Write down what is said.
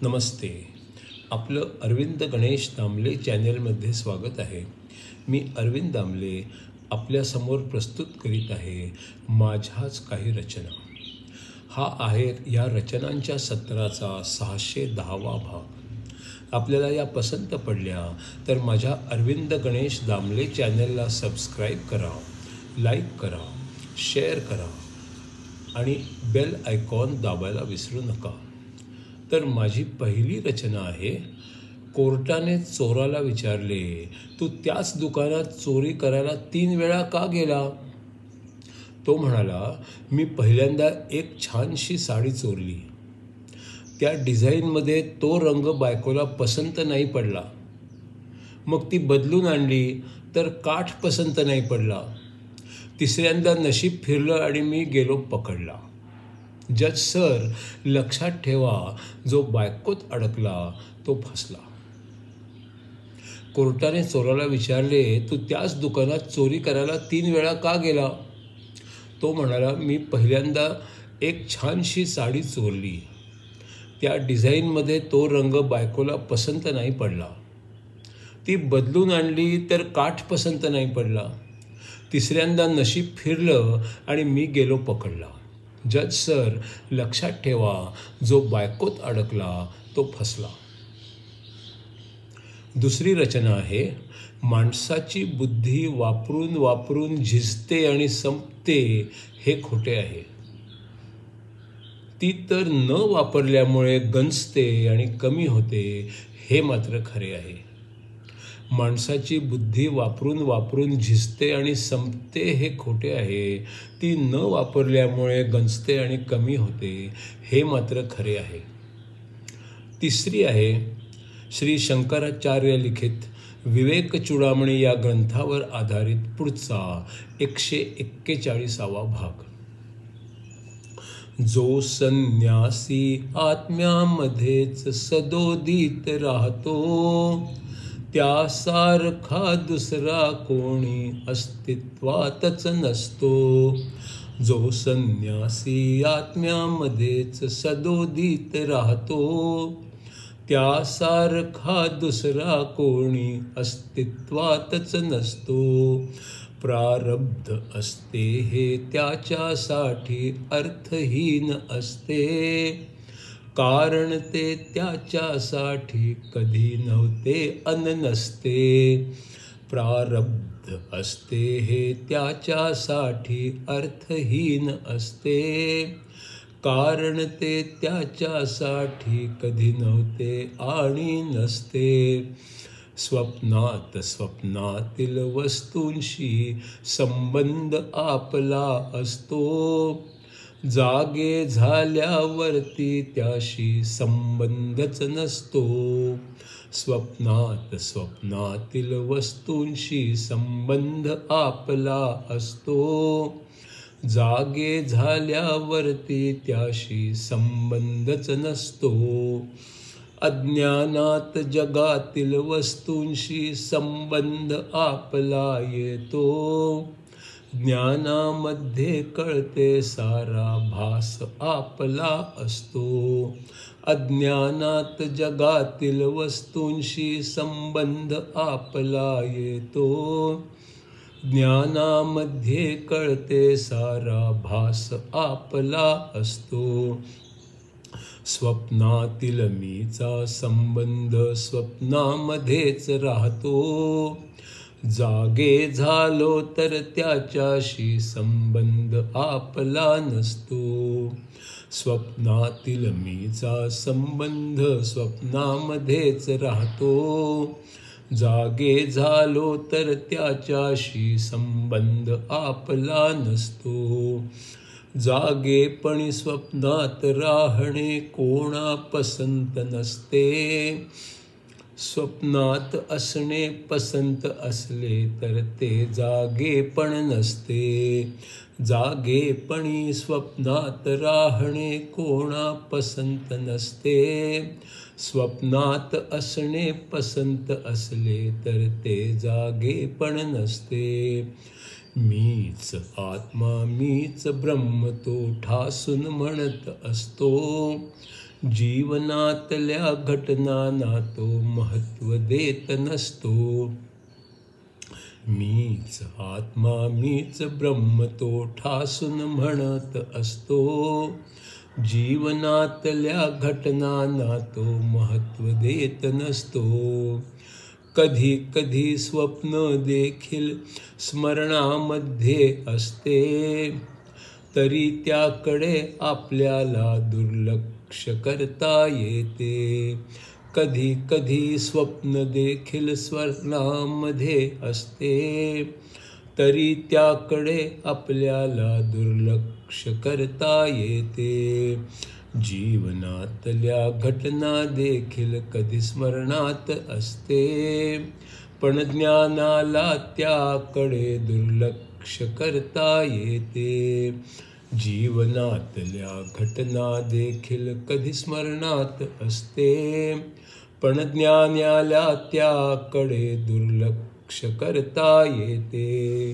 नमस्ते. आपलं अरविंद गणेश दामले चॅनलमध्ये स्वागत आहे. मी अरविंद दामले आपल्यासमोर प्रस्तुत करीत आहे माझ्याच काही रचना. हा आहे या रचनांच्या सत्राचा 610वा भाग. आपल्याला या पसंत पडल्या तर माझ्या अरविंद गणेश दामले चॅनलला सबस्क्राईब करा, लाईक करा, शेअर करा आणि बेल आयकॉन दाबायला विसरू नका. तर माझी पहिली रचना आहे, कोर्टाने चोराला विचारले, तू त्याच दुकानात चोरी करायला 3 वेळा का गेला? तो म्हणाला, मी पहिल्यांदा एक छानशी साडी चोरली. त्या डिझाईनमध्ये तो रंग बायकोला पसंत नाही पडला. मग ती बदलून आणली तर काठ पसंत नाही पडला. तिसऱ्यांदा नशीब फिरलं आणि मी गेलो पकडला. जज सर, लक्षात ठेवा, जो बायकोत अडकला तो फसला. कोर्टाने चोराला विचारले, तू त्याच दुकानात चोरी करायला 3 वेळा का गेला? तो म्हणाला, मी पहिल्यांदा एक छानशी साडी चोरली. त्या डिझाईनमध्ये तो रंग बायकोला पसंत नाही पडला. ती बदलून आणली तर काठ पसंत नाही पडला. तिसऱ्यांदा नशीब फिरलं आणि मी गेलो पकडला. जज सर, लक्षात ठेवा, जो बायकोत अडकला तो फसला. दुसरी रचना आहे, माणसाची बुद्धी वापरून वापरून झिजते आणि संपते हे खोटे आहे. ती तर न वापरल्यामुळे गंजते आणि कमी होते हे मात्र खरे आहे. माणसाची बुद्धी वापरून वापरून झिजते आणि संपते हे खोटे आहे. ती न वापरल्यामुळे गंजते आणि कमी होते हे मात्र खरे आहे. तिसरी आहे, श्री शंकराचार्य लिखित विवेक चूडामणी या ग्रंथावर आधारित पुढचा 141वा भाग. जो संन्यासी आत्म्यामध्येच सदोदित राहतो, त्यासारखा दुसरा कोणी अस्तित्वातच नसतो. जो संन्यासी आत्म्यामध्येच सदोदित राहतो, त्यासारखा दुसरा कोणी अस्तित्वातच नसतो. प्रारब्ध असते हे त्याच्यासाठी अर्थहीन असते, कारण ते त्याच्यासाठी कधी नव्हते अन नसते. प्रारब्ध असते हे त्याच्यासाठी अर्थहीन असते, कारण ते त्याच्यासाठी कधी नव्हते आणि नसते. स्वप्नात स्वप्नातील वस्तूंशी संबंध आपला असतो, जागे झाल्यावरती त्याशी संबंधच नसतो. स्वप्नात स्वप्नातील वस्तूंशी संबंध आपला असतो, जागे झाल्यावरती त्याशी संबंधच नसतो. अज्ञानात जगातील वस्तूंशी संबंध आपला येतो, ज्ञानामध्ये कळते सारा भास आपला असतो. अज्ञानात जगातील वस्तूंशी संबंध आपला येतो, ज्ञानामध्ये कळते सारा भास आपला असतो. स्वप्नातील मीचा संबंध स्वप्नामध्येच राहतो, जागे झालो तर त्याच्याशी संबंध आपला नसतो. स्वप्नातील मीचा संबंध स्वप्नामध्येच राहतो, जागे झालो तर त्याच्याशी संबंध आपला नसतो. जागेपणी स्वप्नात राहणे कोणा पसंत नसते, स्वप्नात असणे पसंत असले तर ते जागेपण नसते. जागेपणी स्वप्नात राहणे कोणा पसंत नसते, स्वप्नात असणे पसंत असले तर ते जागेपण नसते. मीच आत्मा मीच ब्रह्म तो ठासून म्हणत असतो, जीवनातल्या घटनांना तो महत्त्व देत नसतो. मीच आत्मा मीच ब्रह्म तो ठासून म्हणत असतो. जीवनातल्या घटनांना तो महत्त्व देत नसतो. कधी कधी स्वप्न देखील स्मरणामध्ये असते, तरी त्याकडे आपल्याला दुर्लक्ष करता येते. कधी कधी स्वप्न देखील स्मरणामध्ये असते, तरी त्याकडे आपल्याला दुर्लक्ष करता येते. जीवनातल्या घटना देखील कधी स्मरणात असते, पण ज्ञानाला त्याकडे दुर्लक्ष करता येते. जीवनातल्या घटना देखील कधी स्मरणात असते, पण ज्ञानाला त्याकडे दुर्लक्ष करता येते.